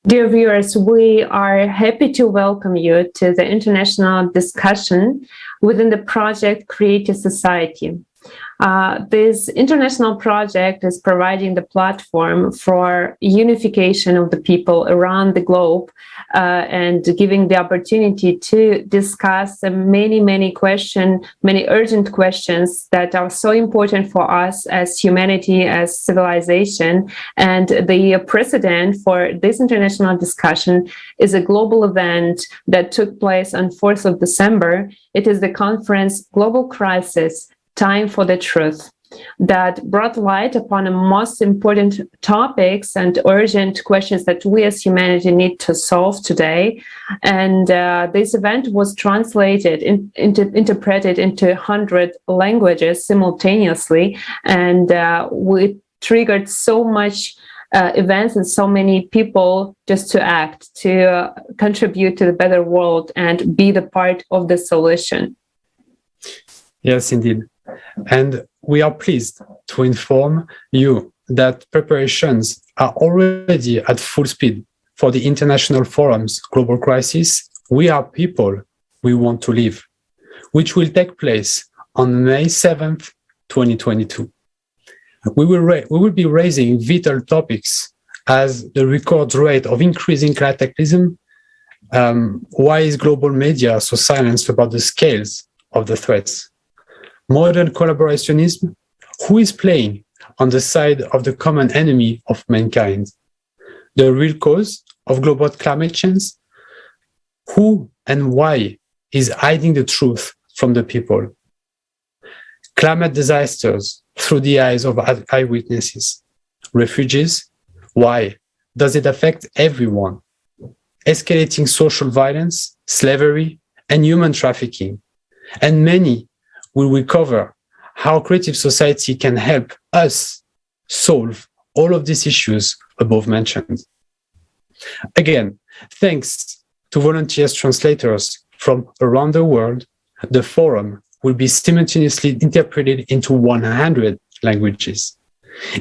Dear viewers, we are happy to welcome you to the international discussion within the project Creative Society. This international project is providing the platform for unification of the people around the globe and giving the opportunity to discuss many urgent questions that are so important for us as humanity, as civilization. And the precedent for this international discussion is a global event that took place on 4th of December. It is the conference Global Crisis, Time for the Truth, that brought light upon the most important topics and urgent questions that we as humanity need to solve today. And this event was translated, interpreted into 100 languages simultaneously, and we triggered so much events and so many people just to act, to contribute to the better world and be the part of the solution. Yes, indeed. And we are pleased to inform you that preparations are already at full speed for the International Forum's Global Crisis, We Are People, We Want to Live, which will take place on May 7th, 2022. We will be raising vital topics as the record rate of increasing cataclysm. Why is global media so silenced about the scales of the threats? Modern collaborationism, who is playing on the side of the common enemy of mankind? The real cause of global climate change, who and why is hiding the truth from the people? Climate disasters through the eyes of eyewitnesses. Refugees, why does it affect everyone? Escalating social violence, slavery, and human trafficking. And many will recover how creative society can help us solve all of these issues above mentioned. Again, thanks to volunteers translators from around the world, the forum will be simultaneously interpreted into 100 languages.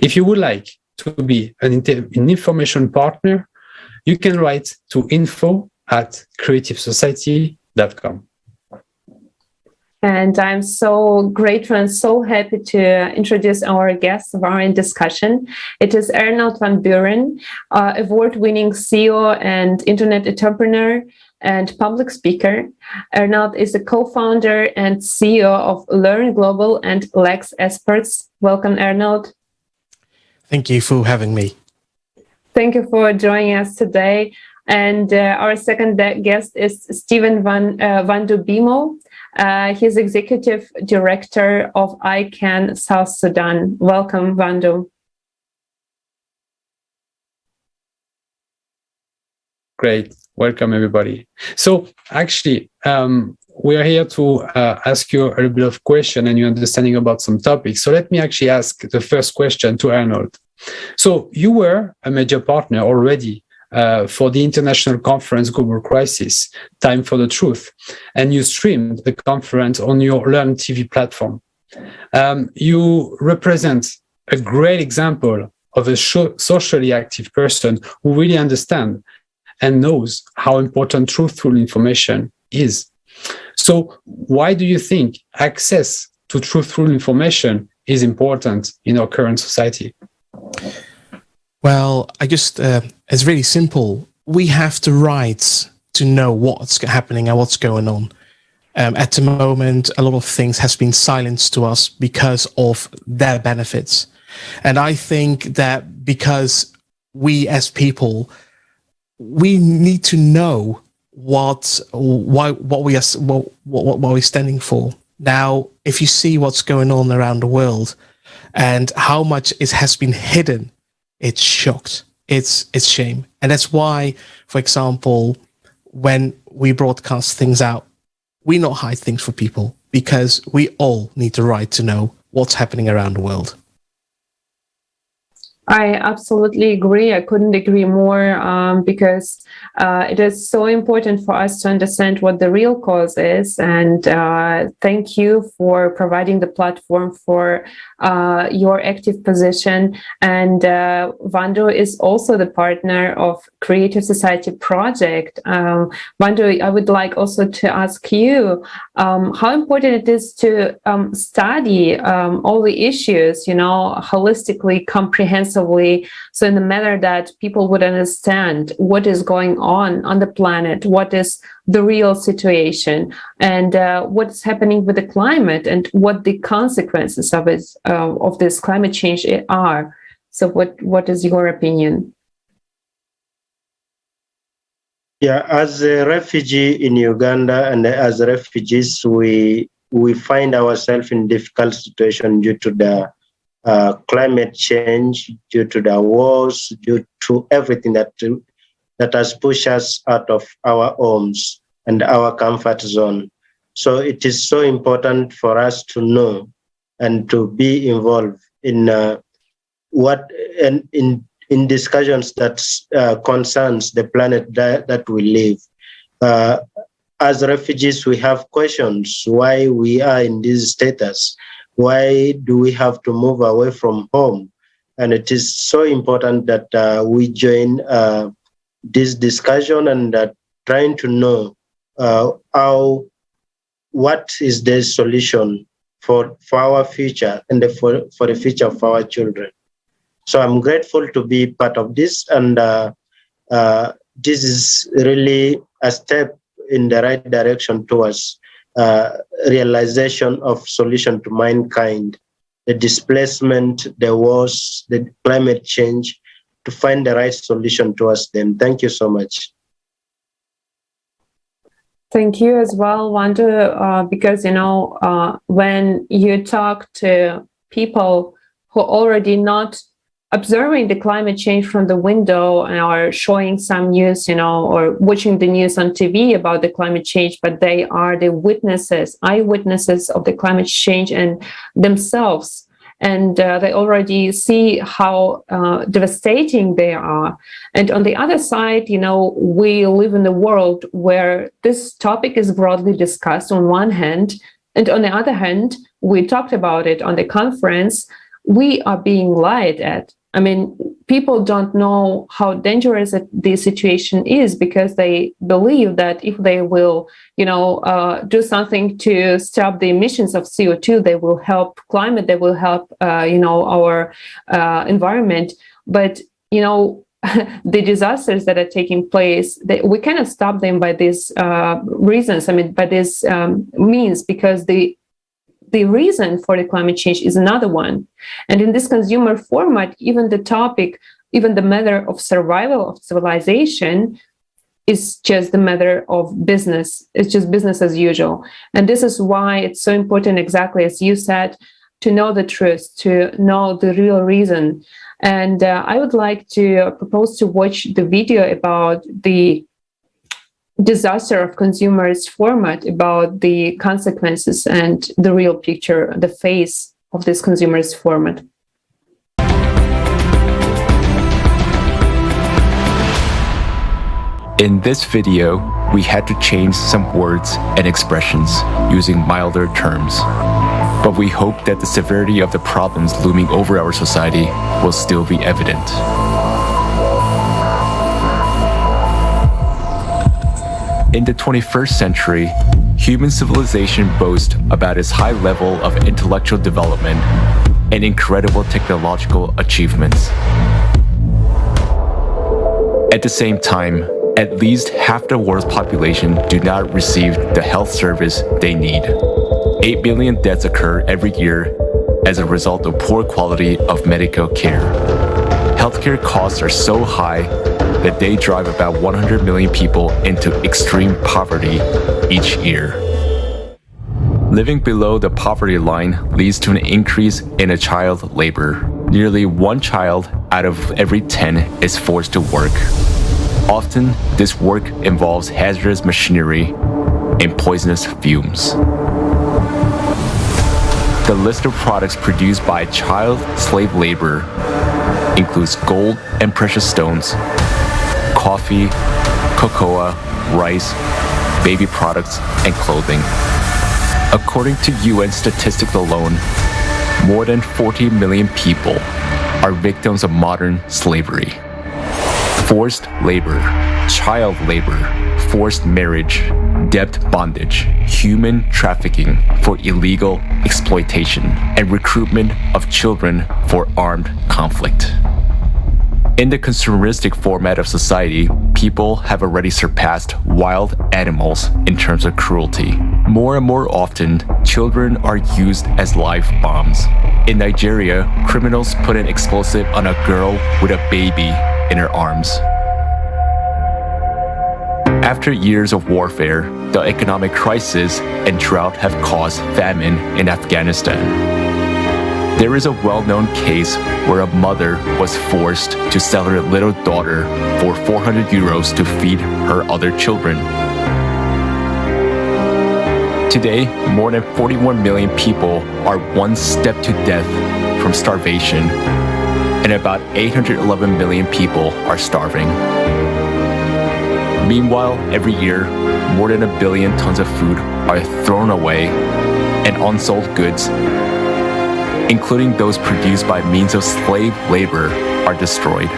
If you would like to be an information partner, you can write to info@creativesociety.com. And I'm so grateful and so happy to introduce our guest of our discussion. It is Arnold van Buren, award-winning CEO and internet entrepreneur and public speaker. Arnold is the co-founder and CEO of LERN Global and LEGS Esports. Welcome, Arnold. Thank you for having me. Thank you for joining us today. And our second guest is Steven van du Bimo. He's Executive Director of I CAN South Sudan. Welcome, Vandu. Great. Welcome, everybody. So actually, we are here to ask you a little bit of question and your understanding about some topics. So let me actually ask the first question to Arnold. So you were a major partner already for the international conference Global Crisis, Time for the Truth, and you streamed the conference on your LERN TV platform. You represent a great example of a socially active person who really understands and knows how important truthful information is. So why do you think access to truthful information is important in our current society? Well, it's really simple. We have the right to know what's happening and what's going on. At the moment, a lot of things has been silenced to us because of their benefits. And I think that because we as people, we need to know what we're standing for. Now, if you see what's going on around the world and how much it has been hidden, it's shocked. It's shame. And that's why, for example, when we broadcast things out, we not hide things for people because we all need the right to know what's happening around the world. I absolutely agree. I couldn't agree more, because it is so important for us to understand what the real cause is. And thank you for providing the platform for your active position. And Vandu is also the partner of Creative Society Project. Vandu, I would like also to ask you how important it is to study all the issues, holistically, comprehensively, so in the manner that people would understand what is going on the planet, what is the real situation, and what's happening with the climate, and what the consequences of it, of this climate change are. So what is your opinion? Yeah, as a refugee in Uganda and as refugees, we find ourselves in difficult situation due to the climate change, due to the wars, due to everything that has pushed us out of our homes and our comfort zone. So it is so important for us to know and to be involved in in discussions that concerns the planet that we live. As refugees, we have questions why we are in this status. Why do we have to move away from home? And it is so important that we join this discussion and trying to know what is the solution for our future and for the future of our children. So I'm grateful to be part of this, and this is really a step in the right direction towards realization of solution to mankind, the displacement, the wars, the climate change, to find the right solution towards them. Thank you so much. Thank you as well, Vandu, because, when you talk to people who already not observing the climate change from the window or showing some news, or watching the news on TV about the climate change, but they are the eyewitnesses of the climate change and themselves. And they already see how devastating they are. And on the other side, we live in a world where this topic is broadly discussed on one hand, and on the other hand, we talked about it on the conference, we are being lied at. I mean, people don't know how dangerous the situation is, because they believe that if they will, do something to stop the emissions of CO2, they will help climate, they will help, our environment. But, the disasters that are taking place, we cannot stop them by these reasons. By this means, because the reason for the climate change is another one. And in this consumer format, even the topic, even the matter of survival of civilization is just the matter of business. It's just business as usual. And this is why it's so important, exactly as you said, to know the truth, to know the real reason. And I would like to propose to watch the video about the disaster of consumers format, about the consequences and the real picture, the face of this consumers format. In this video, we had to change some words and expressions using milder terms. But we hope that the severity of the problems looming over our society will still be evident. In the 21st century, human civilization boasts about its high level of intellectual development and incredible technological achievements. At the same time, at least half the world's population do not receive the health service they need. 8 million deaths occur every year as a result of poor quality of medical care. Healthcare costs are so high that they drive about 100 million people into extreme poverty each year. Living below the poverty line leads to an increase in child labor. Nearly 1 child out of every 10 is forced to work. Often, this work involves hazardous machinery and poisonous fumes. The list of products produced by child slave labor includes gold and precious stones, coffee, cocoa, rice, baby products, and clothing. According to UN statistics alone, more than 40 million people are victims of modern slavery. Forced labor, child labor, forced marriage, debt bondage, human trafficking for illegal exploitation, and recruitment of children for armed conflict. In the consumeristic format of society, people have already surpassed wild animals in terms of cruelty. More and more often, children are used as live bombs. In Nigeria, criminals put an explosive on a girl with a baby in her arms. After years of warfare, the economic crisis and drought have caused famine in Afghanistan. There is a well-known case where a mother was forced to sell her little daughter for 400 euros to feed her other children. Today, more than 41 million people are one step to death from starvation, and about 811 million people are starving. Meanwhile, every year, more than 1 billion tons of food are thrown away, and unsold goods, including those produced by means of slave labor, are destroyed.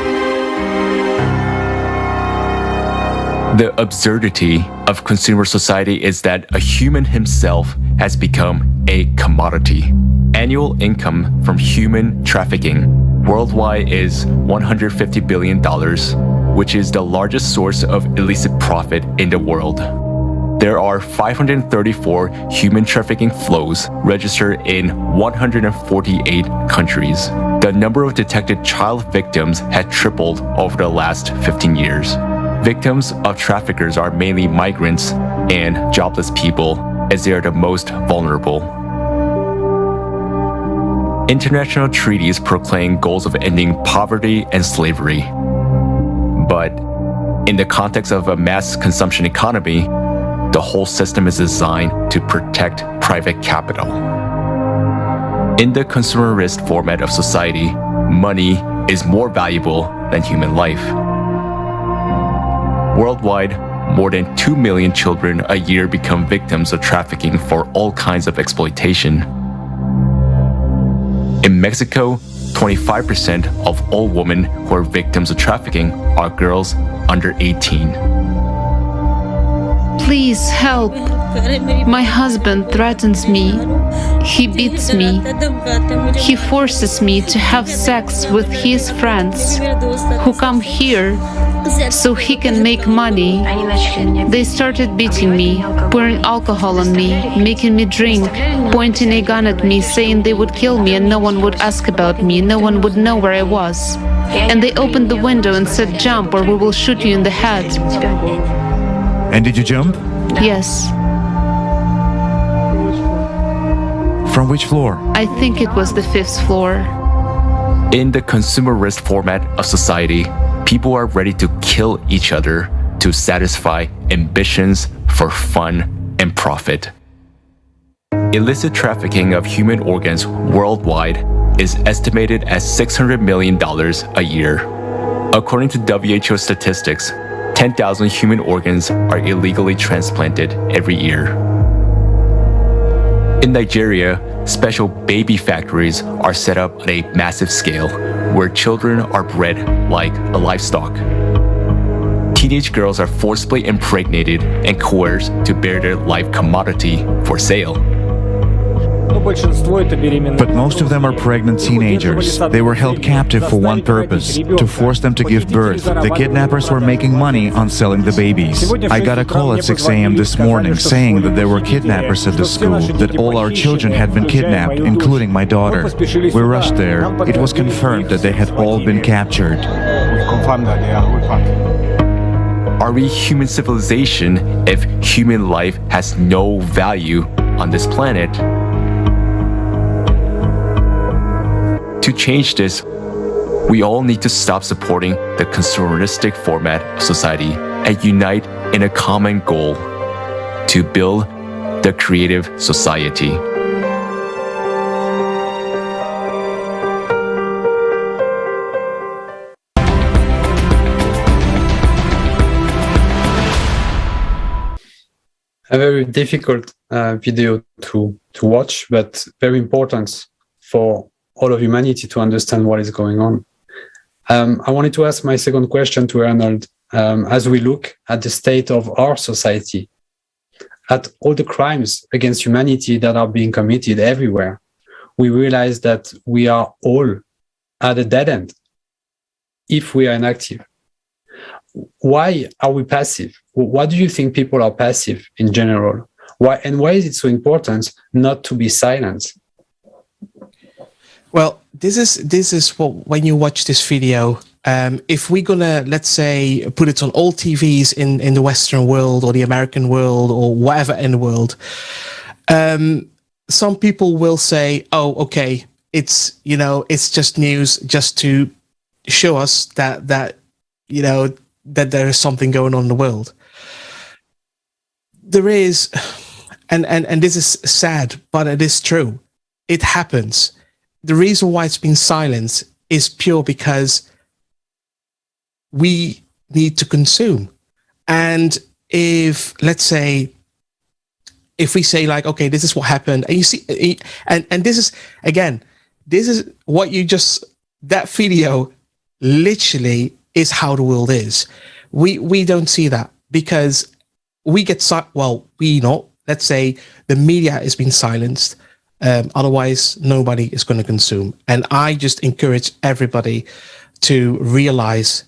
The absurdity of consumer society is that a human himself has become a commodity. Annual income from human trafficking worldwide is $150 billion, which is the largest source of illicit profit in the world. There are 534 human trafficking flows registered in 148 countries. The number of detected child victims had tripled over the last 15 years. Victims of traffickers are mainly migrants and jobless people, as they are the most vulnerable. International treaties proclaim goals of ending poverty and slavery. But in the context of a mass consumption economy, the whole system is designed to protect private capital. In the consumerist format of society, money is more valuable than human life. Worldwide, more than 2 million children a year become victims of trafficking for all kinds of exploitation. In Mexico, 25% of all women who are victims of trafficking are girls under 18. Please help. My husband threatens me. He beats me. He forces me to have sex with his friends who come here so he can make money. They started beating me, pouring alcohol on me, making me drink, pointing a gun at me, saying they would kill me and no one would ask about me, no one would know where I was. And they opened the window and said, "Jump or we will shoot you in the head." And did you jump? Yes. From which floor? I think it was the 5th floor. In the consumerist format of society, people are ready to kill each other to satisfy ambitions for fun and profit. Illicit trafficking of human organs worldwide is estimated at $600 million a year. According to WHO statistics, 10,000 human organs are illegally transplanted every year. In Nigeria, special baby factories are set up on a massive scale where children are bred like a livestock. Teenage girls are forcibly impregnated and coerced to bear their life commodity for sale. But most of them are pregnant teenagers. They were held captive for one purpose, to force them to give birth. The kidnappers were making money on selling the babies. I got a call at 6 a.m. this morning saying that there were kidnappers at the school, that all our children had been kidnapped, including my daughter. We rushed there. It was confirmed that they had all been captured. Are we human civilization if human life has no value on this planet? To change this, we all need to stop supporting the consumeristic format of society and unite in a common goal to build the creative society. a very difficult video to watch, but very important for all of humanity to understand what is going on. I wanted to ask my second question to Arnold. As we look at the state of our society, at all the crimes against humanity that are being committed everywhere, we realize that we are all at a dead end if we are inactive. Why are we passive? Why do you think people are passive in general? Why is it so important not to be silent? Well, this is what, when you watch this video, if we're gonna, let's say, put it on all TVs in the Western world or the American world or whatever in the world, some people will say, "Oh, okay, it's just news just to show us that that there is something going on in the world." There is, and this is sad, but it is true. It happens. The reason why it's been silenced is pure because we need to consume. And if, let's say, if we say like, okay, this is what happened, and you see, and this is, again, this is what you just, that video literally is how the world is. We don't see that because we get, let's say the media is being silenced. Otherwise, nobody is going to consume. And I just encourage everybody to realize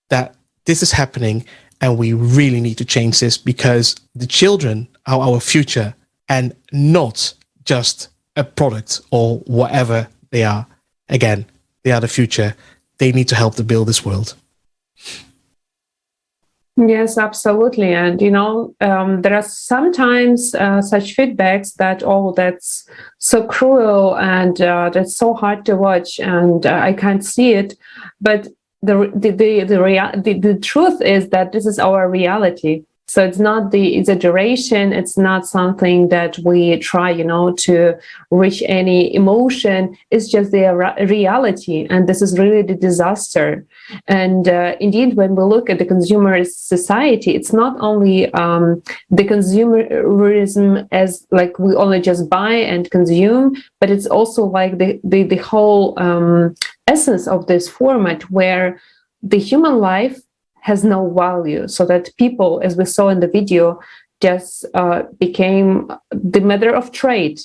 that this is happening and we really need to change this because the children are our future and not just a product or whatever they are. Again, they are the future. They need to help to build this world. Yes, absolutely. And, there are sometimes such feedbacks that, oh, that's so cruel and that's so hard to watch and I can't see it. But the truth is that this is our reality. So it's not the exaggeration. It's not something that we try, to reach any emotion. It's just the reality. And this is really the disaster. And indeed, when we look at the consumer society, it's not only the consumerism as like we only just buy and consume, but it's also like the whole essence of this format where the human life has no value, so that people, as we saw in the video, just became the matter of trade,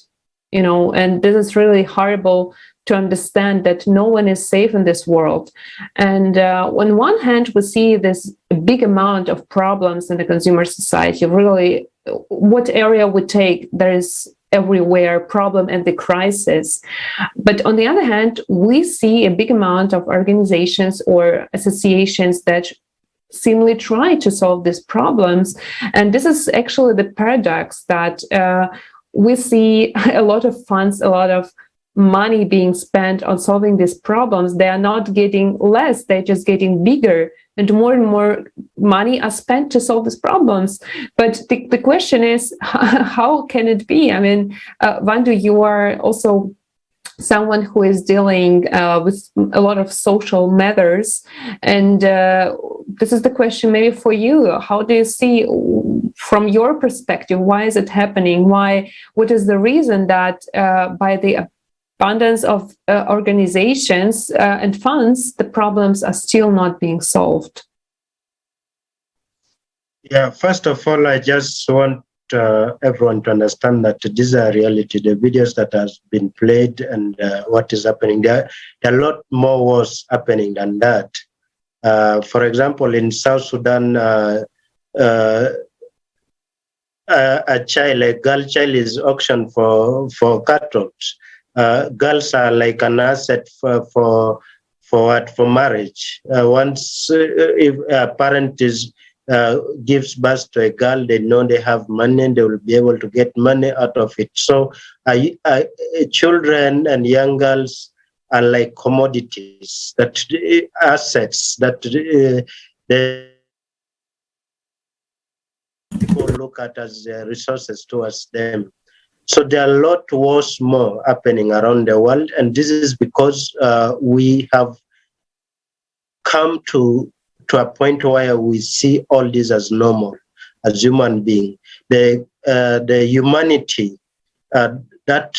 and this is really horrible to understand that no one is safe in this world. And on one hand, we see this big amount of problems in the consumer society. Really, what area we take, there is everywhere problem and the crisis. But on the other hand, we see a big amount of organizations or associations that seemingly try to solve these problems. And this is actually the paradox that we see a lot of funds, a lot of money being spent on solving these problems. They are not getting less, they're just getting bigger, and more money are spent to solve these problems. But the question is, how can it be? I mean, Vandu, you are also someone who is dealing with a lot of social matters. And this is the question maybe for you. How do you see, from your perspective, why is it happening? What is the reason that by the abundance of organizations and funds, the problems are still not being solved? Yeah, first of all, I just want everyone to understand that this is a reality. The videos that has been played and what is happening there, a lot more was happening than that. For example, in South Sudan, a girl child is auctioned for cattle. Girls are like an asset for marriage. Once if a parent gives birth to a girl, they know they have money and they will be able to get money out of it. So children and young girls are like commodities, assets that the people look at as resources towards them. So there are a lot was more happening around the world, and this is because we have come to a point where we see all this as normal. as human being, the humanity that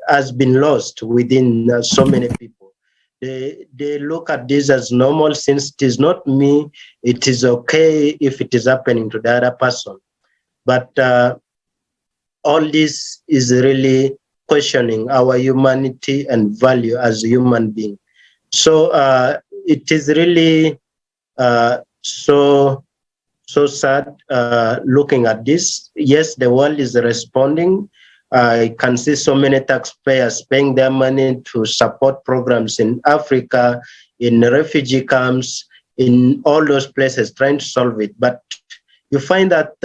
has been lost within so many people. They look at this as normal, since it is not me, it is okay if it is happening to the other person. But all this is really questioning our humanity and value as a human being. So it is really so sad looking at this. Yes, the world is responding. I can see so many taxpayers paying their money to support programs in Africa, in refugee camps, in all those places, trying to solve it. But you find that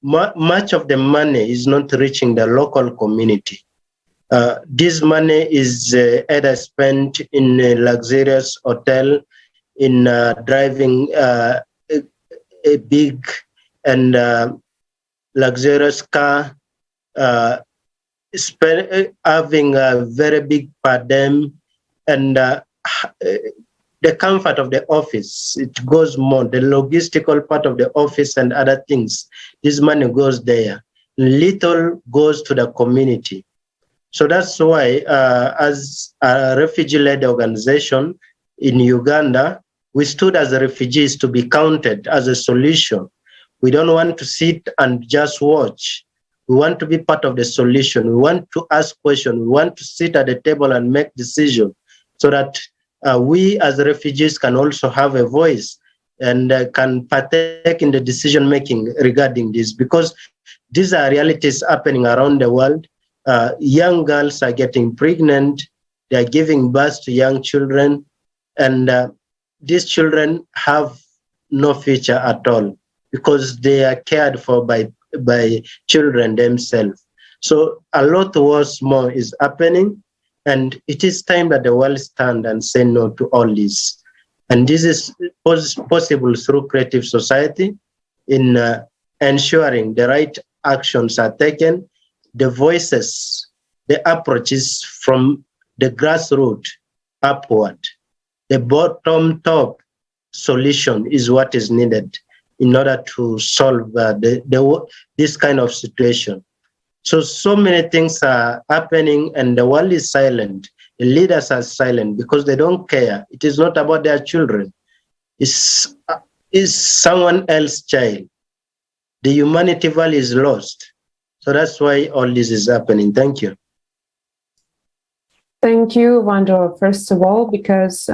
much of the money is not reaching the local community. This money is either spent in a luxurious hotel, in driving a big and luxurious car, having a very big per diem, and the comfort of the office, it goes more, the logistical part of the office and other things, this money goes there. Little goes to the community. So that's why as a refugee-led organization in Uganda, we stood as refugees to be counted as a solution. We don't want to sit and just watch. We want to be part of the solution. We want to ask questions. We want to sit at the table and make decisions, so that we as refugees can also have a voice and can partake in the decision-making regarding this, because these are realities happening around the world. Young girls are getting pregnant, they're giving birth to young children, and these children have no future at all because they are cared for by children themselves. So a lot more is happening, and it is time that the world stand and say no to all this. And this is possible through creative society in ensuring the right actions are taken, the voices, the approaches from the grassroots upward. The bottom-top solution is what is needed in order to solve this kind of situation. So many things are happening and the world is silent. The leaders are silent because they don't care. It is not about their children. It's someone else's child. The humanity value is lost. So that's why all this is happening. Thank you. Thank you, Vando, first of all, because,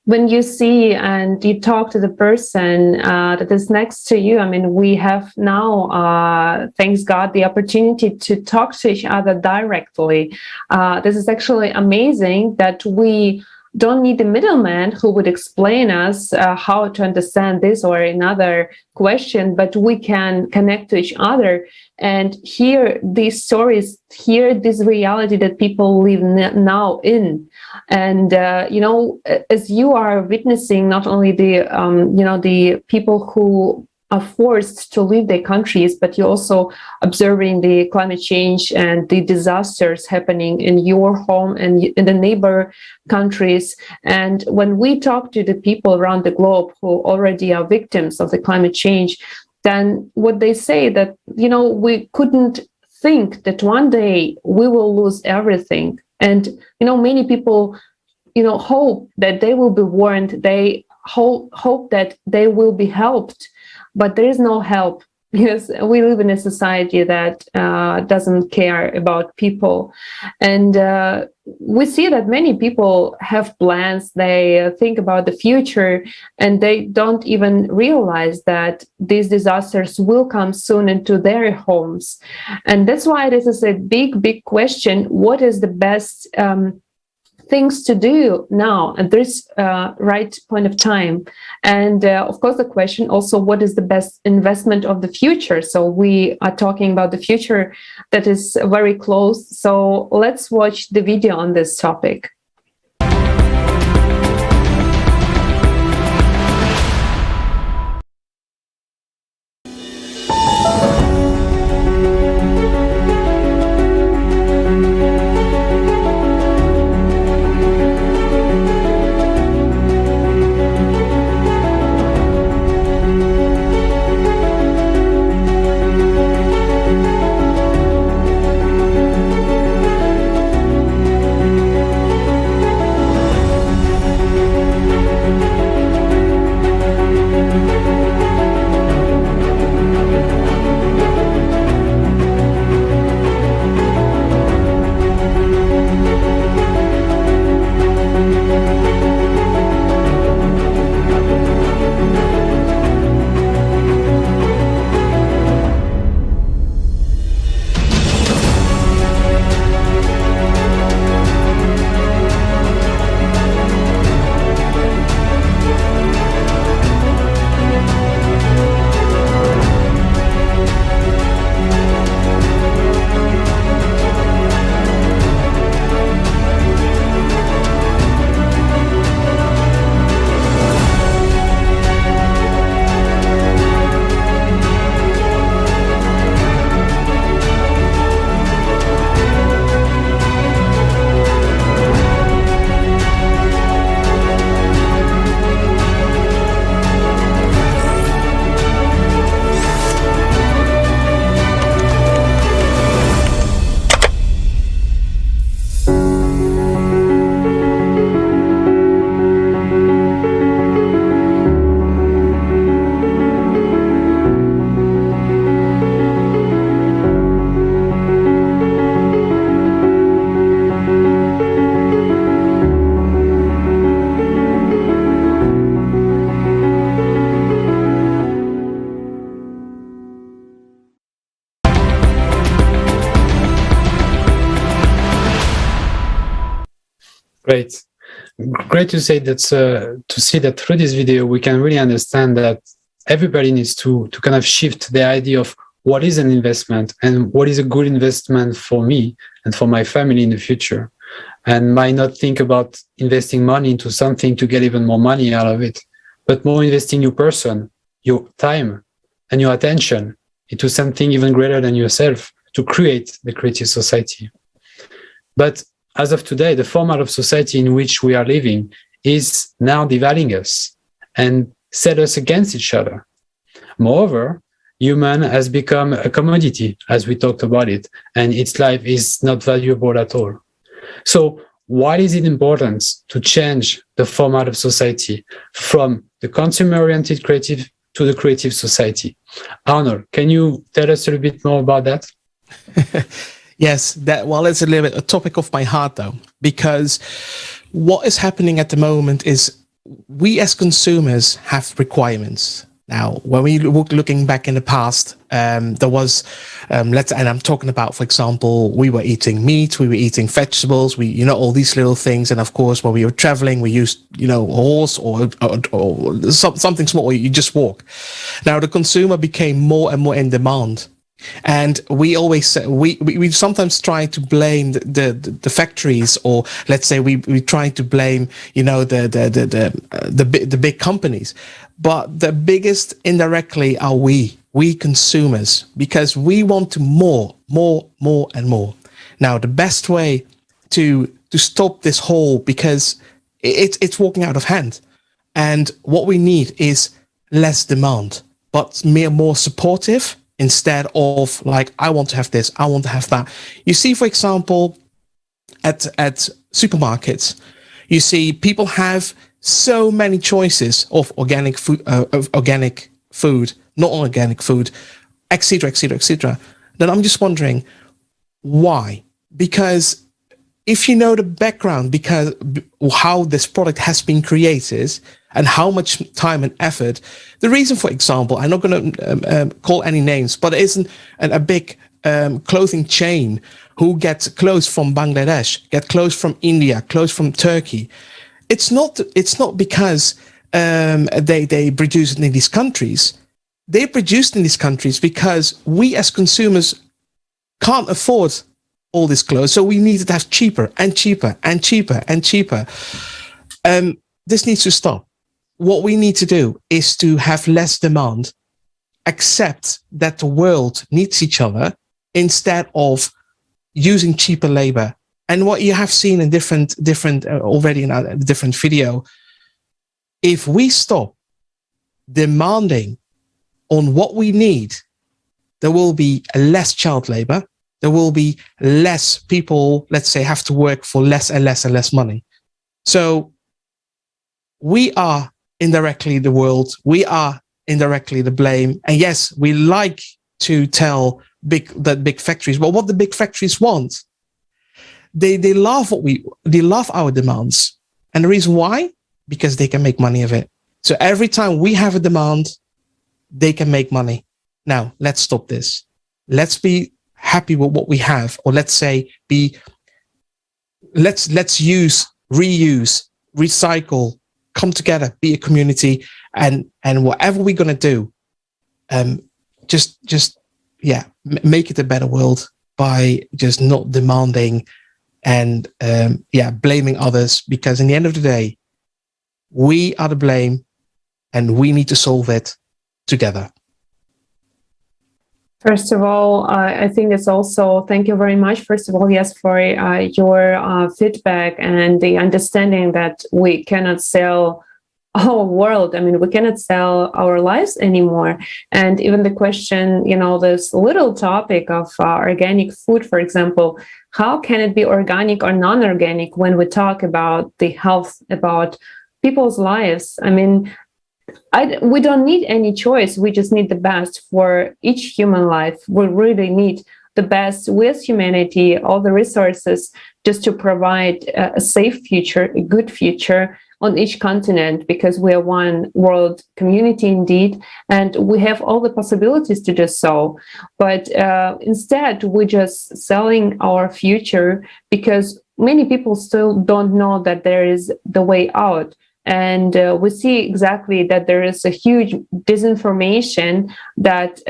when you see and you talk to the person that is next to you, I mean, we have now, thanks God, the opportunity to talk to each other directly. This is actually amazing that we don't need the middleman who would explain us how to understand this or another question, but we can connect to each other and hear these stories, hear this reality that people live now in. And, as you are witnessing not only the people who are forced to leave their countries, but you're also observing the climate change and the disasters happening in your home and in the neighbor countries. And when we talk to the people around the globe who already are victims of the climate change, then what they say that, we couldn't think that one day we will lose everything. And, many people, hope that they will be warned. They hope that they will be helped. But there is no help because we live in a society that doesn't care about people. And we see that many people have plans, they think about the future, and they don't even realize that these disasters will come soon into their homes. And that's why this is a big, big question. What is the best things to do now at this right point of time? And of course, the question also, what is the best investment of the future? So we are talking about the future that is very close. So let's watch the video on this topic. Great. Great to say that, to see that through this video, we can really understand that everybody needs to kind of shift the idea of what is an investment and what is a good investment for me and for my family in the future. And might not think about investing money into something to get even more money out of it, but more investing your person, your time, and your attention into something even greater than yourself to create the creative society. But as of today, the format of society in which we are living is now dividing us and set us against each other. Moreover, human has become a commodity, as we talked about it, and its life is not valuable at all. So why is it important to change the format of society from the consumer-oriented creative to the creative society? Arnold, can you tell us a little bit more about that? Yes, it's a little bit a topic of my heart, though, because what is happening at the moment is we as consumers have requirements. Now, when we looking back in the past, there was, and I'm talking about, for example, we were eating meat, we were eating vegetables, all these little things. And of course, when we were traveling, we used, a horse or something small, or you just walk. Now, the consumer became more and more in demand. And we always say, we sometimes try to blame the factories, or let's say we try to blame the big companies, but the biggest indirectly are we consumers, because we want to more and more. Now the best way to stop this whole, because it's walking out of hand, and what we need is less demand, but more supportive. Instead of like, I want to have this, I want to have that. You see, for example, at supermarkets, you see people have so many choices of organic food, not organic food, etc., Then I'm just wondering why? Because if you know the background, because how this product has been created and how much time and effort, the reason, for example, I'm not going to call any names, but it isn't a big clothing chain who gets clothes from Bangladesh, get clothes from India, clothes from Turkey. It's not because they produce it in these countries. They produced in these countries because we as consumers can't afford all these clothes, so we need to have cheaper and cheaper and cheaper and cheaper. This needs to stop. What we need to do is to have less demand, accept that the world needs each other instead of using cheaper labor. And what you have seen in different already in a different video, if we stop demanding on what we need, there will be less child labor. There will be less people, let's say, have to work for less and less and less money. So we are indirectly the world. We are indirectly the blame. And yes, we like to tell big factories, but what the big factories want, they love our demands. And the reason why? Because they can make money of it. So every time we have a demand, they can make money. Now, let's stop this. Let's be happy with what we have, or let's say let's use, reuse, recycle, come together, be a community, and whatever we're gonna do, make it a better world by just not demanding and blaming others, because in the end of the day, we are to blame and we need to solve it together. First of all, I think it's also, thank you very much, first of all, yes, for your feedback and the understanding that we cannot sell our world. I mean, we cannot sell our lives anymore. And even the question, this little topic of organic food, for example, how can it be organic or non-organic when we talk about the health, about people's lives? I mean, we don't need any choice. We just need the best for each human life. We really need the best with humanity, all the resources, just to provide a safe future, a good future on each continent, because we are one world community indeed, and we have all the possibilities to do so. But instead, we're just selling our future because many people still don't know that there is the way out. And we see exactly that there is a huge disinformation, that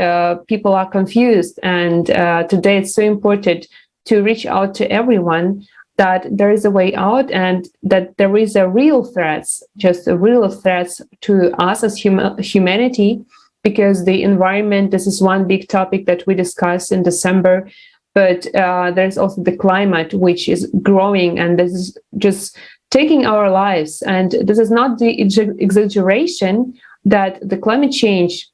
people are confused. And today it's so important to reach out to everyone that there is a way out, and that there is a real threats, just a real threats to us as humanity, because the environment, this is one big topic that we discussed in December, but there's also the climate, which is growing, and this is just taking our lives. And this is not the exaggeration that the climate change,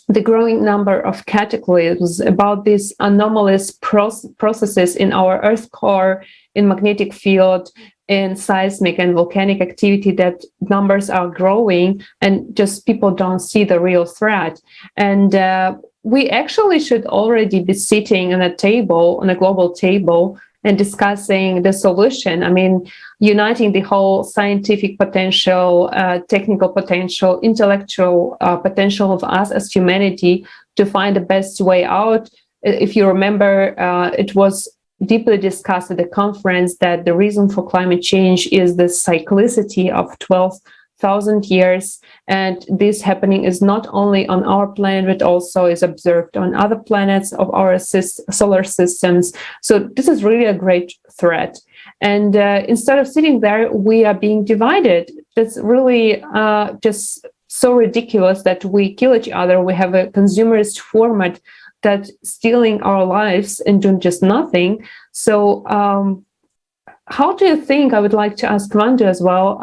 the growing number of cataclysms, about these anomalous processes in our Earth core, in magnetic field, in seismic and volcanic activity, that numbers are growing, and just people don't see the real threat. And we actually should already be sitting on a table, on a global table, and discussing the solution. I mean, uniting the whole scientific potential, technical potential, intellectual potential of us as humanity to find the best way out. If you remember, it was deeply discussed at the conference that the reason for climate change is the cyclicity of 12,000 years. And this happening is not only on our planet, but also is observed on other planets of our solar systems. So this is really a great threat. And instead of sitting there, we are being divided. That's really just so ridiculous that we kill each other. We have a consumerist format that's stealing our lives and doing just nothing. So how do you think, I would like to ask Vandu as well,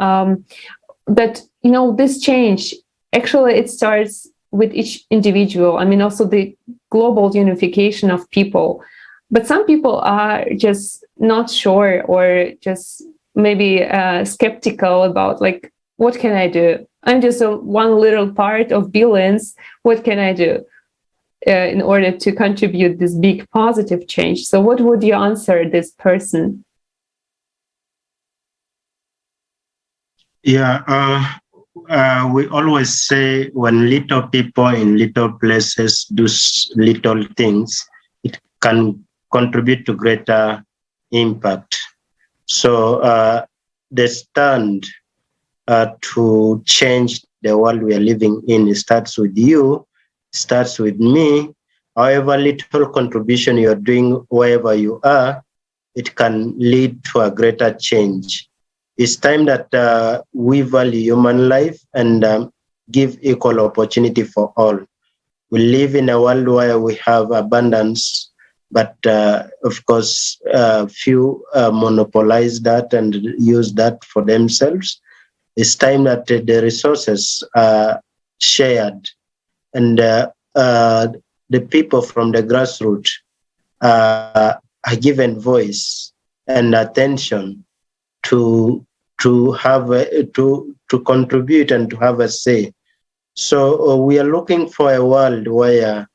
that, you know, this change, actually it starts with each individual. I mean, also the global unification of people. But some people are just not sure, or just maybe skeptical about, like, what can I do? I'm just one little part of billions. What can I do in order to contribute this big positive change? So what would you answer this person? Yeah, we always say when little people in little places do little things, it can contribute to greater impact. So the stand to change the world we are living in, it starts with you, starts with me. However little contribution you're doing wherever you are, it can lead to a greater change. It's time that we value human life and give equal opportunity for all. We live in a world where we have abundance, but of course, few monopolize that and use that for themselves. It's time that the resources are shared, and the people from the grassroots are given voice and attention to have to contribute and to have a say. So we are looking for a world where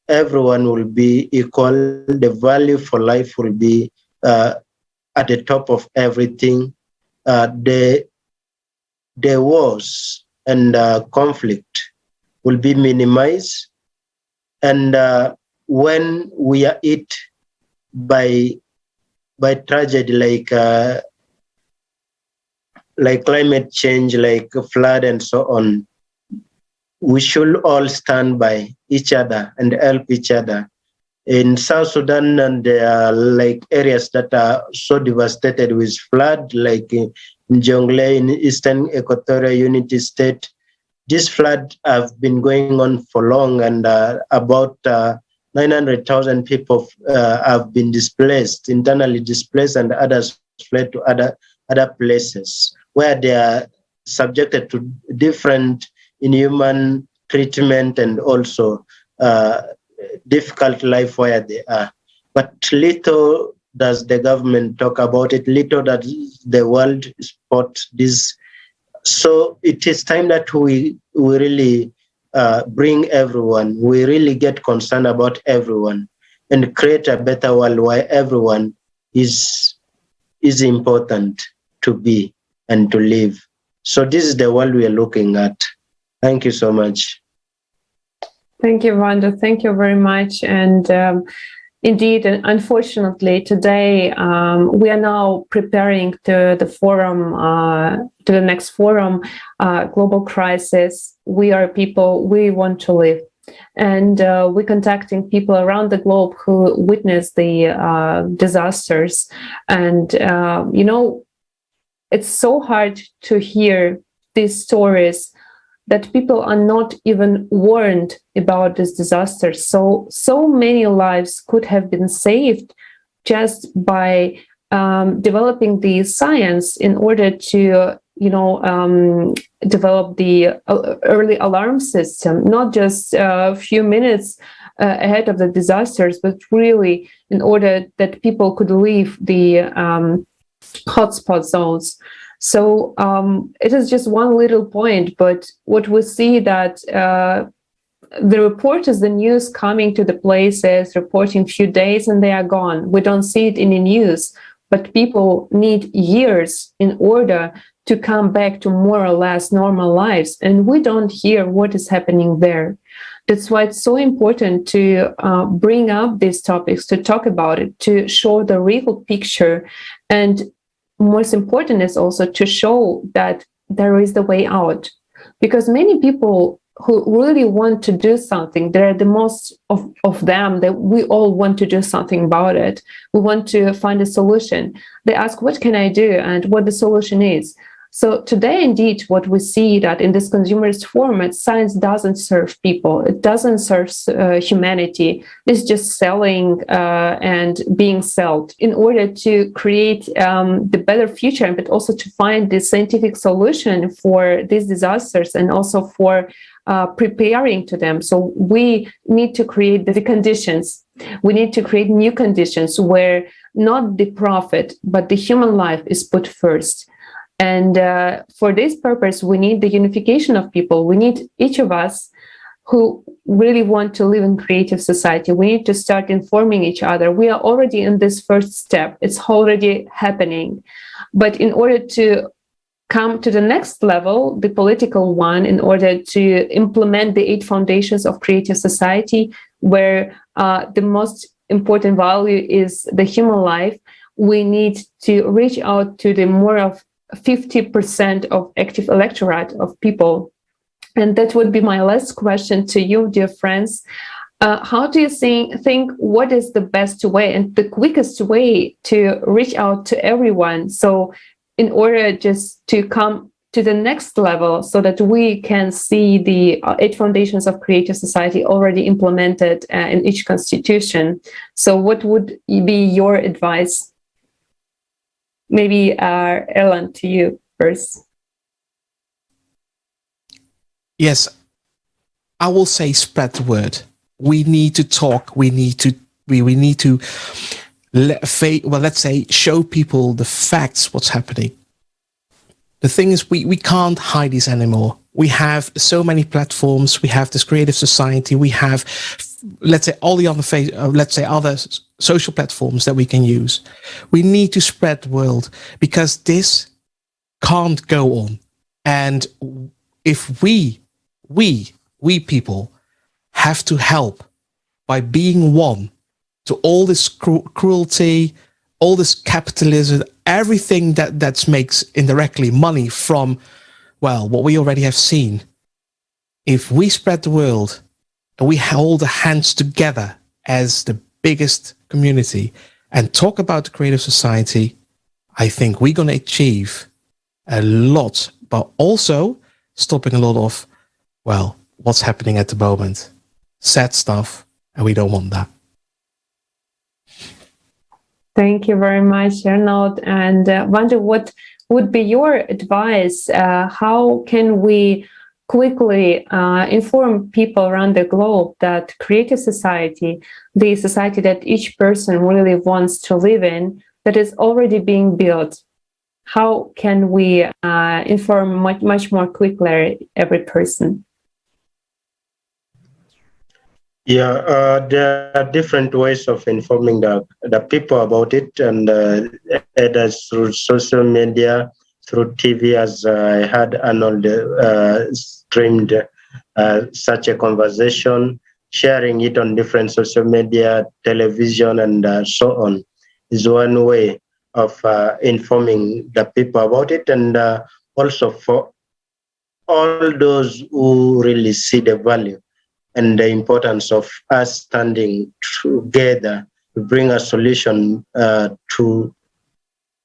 everyone will be equal. The value for life will be at the top of everything. The wars and conflict will be minimized. And when we are hit by tragedy like climate change, like flood and so on, we should all stand by each other and help each other. In South Sudan, and there are like areas that are so devastated with flood, like in Jonglei, in Eastern Equatorial Unity State. This flood have been going on for long, and about 900,000 people have been displaced, internally displaced, and others fled to other places where they are subjected to different inhuman treatment and also difficult life where they are. But little does the government talk about it, little does the world support this. So it is time that we really bring everyone, we really get concerned about everyone and create a better world where everyone is important to be and to live. So this is the world we are looking at. Thank you so much. Thank you, Vandu. Thank you very much. And Indeed, and unfortunately, today we are now preparing to the forum, to the next forum, global crisis. We are people, we want to live. And we're contacting people around the globe who witnessed the disasters. And, you know, it's so hard to hear these stories that people are not even warned about this disaster. So many lives could have been saved just by developing the science in order to, you know, develop the early alarm system, not just a few minutes ahead of the disasters, but really in order that people could leave the hotspot zones. So it is just one little point, but what we see that the report is the news coming to the places, reporting few days and they are gone. We don't see it in the news, but people need years in order to come back to more or less normal lives. And we don't hear what is happening there. That's why it's so important to bring up these topics, to talk about it, to show the real picture. And most important is also to show that there is the way out. Because many people who really want to do something, there are the most of them that we all want to do something about it. We want to find a solution. They ask, what can I do? And what the solution is. So today, indeed, what we see that in this consumerist format, science doesn't serve people. It doesn't serve humanity. It's just selling and being sold in order to create the better future, but also to find the scientific solution for these disasters and also for preparing to them. So we need to create the conditions. We need to create new conditions where not the profit, but the human life is put first. And for this purpose, we need the unification of people. We need each of us who really want to live in creative society. We need to start informing each other. We are already in this first step. It's already happening. But in order to come to the next level, the political one, in order to implement the 8 foundations of creative society, where the most important value is the human life, we need to reach out to the more of 50% of active electorate of people. And that would be my last question to you, dear friends. How do you think what is the best way and the quickest way to reach out to everyone? So in order just to come to the next level so that we can see the 8 foundations of creative society already implemented in each constitution. So what would be your advice? Maybe Erland, to you first. Yes, I will say spread the word. We need to talk. We need to let's say show people the facts, what's happening. The thing is, we can't hide this anymore. We have so many platforms. We have this creative society. We have, let's say, all the other other social platforms that we can use. We need to spread the word because this can't go on. And if we people have to help by being one to all this cruelty, all this capitalism, everything that makes indirectly money from, well, what we already have seen. If we spread the word and we hold the hands together as the biggest community and talk about the creative society, I think we're going to achieve a lot, but also stopping a lot of, well, what's happening at the moment. Sad stuff, and we don't want that. Thank you very much, Arnold. And wonder what would be your advice? How can we quickly inform people around the globe that creative society, the society that each person really wants to live in, that is already being built? How can we inform much more quickly every person? Yeah, there are different ways of informing the people about it, and either through social media, through TV, as I had Arnold streamed such a conversation, sharing it on different social media, television, and so on is one way of informing the people about it, and also for all those who really see the value and the importance of us standing together to bring a solution to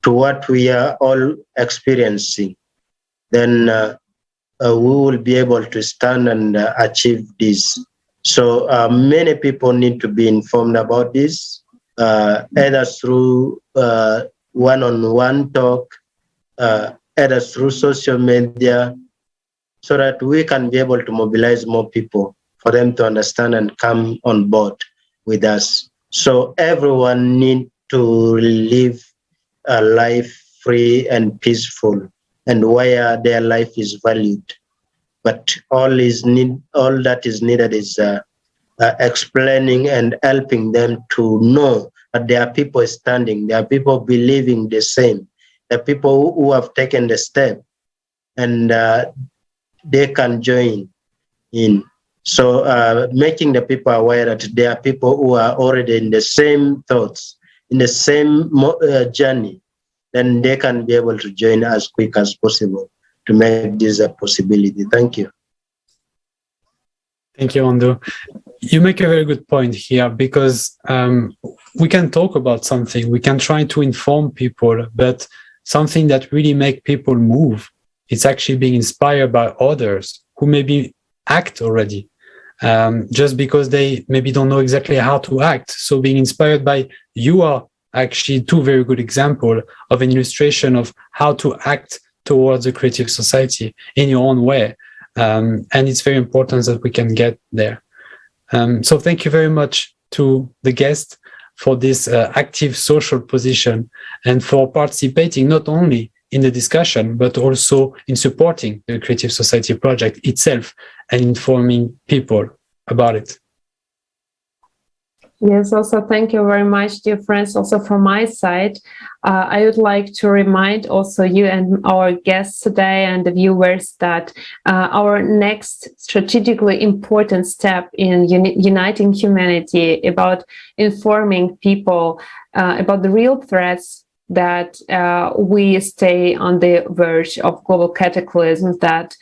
what we are all experiencing, then we will be able to stand and achieve this. So many people need to be informed about this, either through one-on-one talk, either through social media, so that we can be able to mobilize more people for them to understand and come on board with us. So everyone needs to live a life free and peaceful, and where their life is valued. But all that is needed is explaining and helping them to know that there are people standing, there are people believing the same, there are people who have taken the step, and they can join in. So making the people aware that there are people who are already in the same thoughts, in the same journey, then they can be able to join as quick as possible to make this a possibility. Thank you. Thank you, Ondo. You make a very good point here, because we can talk about something, we can try to inform people, but something that really make people move, it's actually being inspired by others who maybe act already, just because they maybe don't know exactly how to act. So being inspired by you are actually two very good examples of an illustration of how to act towards a creative society in your own way. And it's very important that we can get there. So thank you very much to the guest for this active social position and for participating not only in the discussion, but also in supporting the Creative Society project itself and informing people about it. Yes, also thank you very much, dear friends. Also from my side, I would like to remind also you and our guests today and the viewers that our next strategically important step in uniting humanity, about informing people about the real threats that we stay on the verge of global cataclysms, that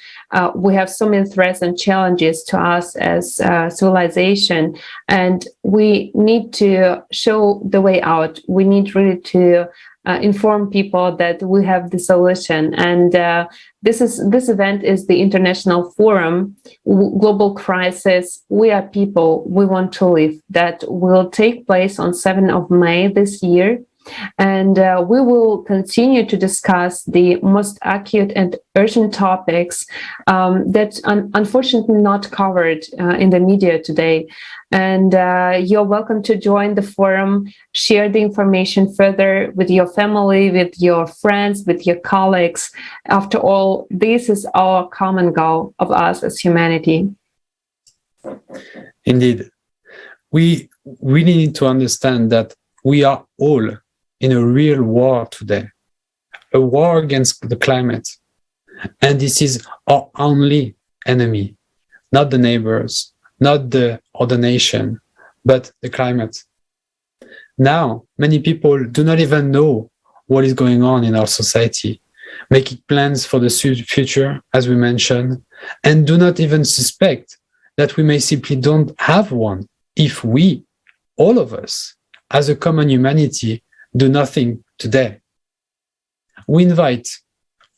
we have so many threats and challenges to us as civilization, and we need to show the way out. We need really to inform people that we have the solution. And this event is the International Forum, Global Crisis, We Are People, We Want to Live, that will take place on 7th of May this year. And we will continue to discuss the most acute and urgent topics that unfortunately not covered in the media today. And you're welcome to join the forum, share the information further with your family, with your friends, with your colleagues. After all, this is our common goal of us as humanity. Indeed. We really need to understand that we are all in a real war today, a war against the climate. And this is our only enemy, not the neighbors, not the other nation, but the climate. Now, many people do not even know what is going on in our society, making plans for the future, as we mentioned, and do not even suspect that we may simply don't have one if we, all of us, as a common humanity, do nothing today. We invite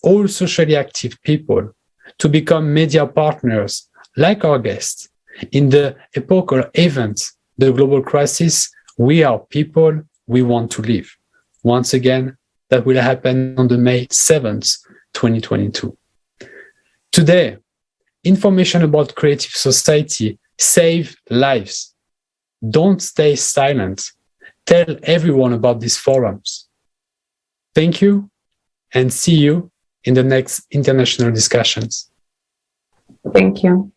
all socially active people to become media partners like our guest in the epochal event, the global crisis, We Are People, We Want to Live. Once again, that will happen on the May 7th, 2022. Today, information about creative society save lives. Don't stay silent. Tell everyone about these forums. Thank you, and see you in the next international discussions. Thank you.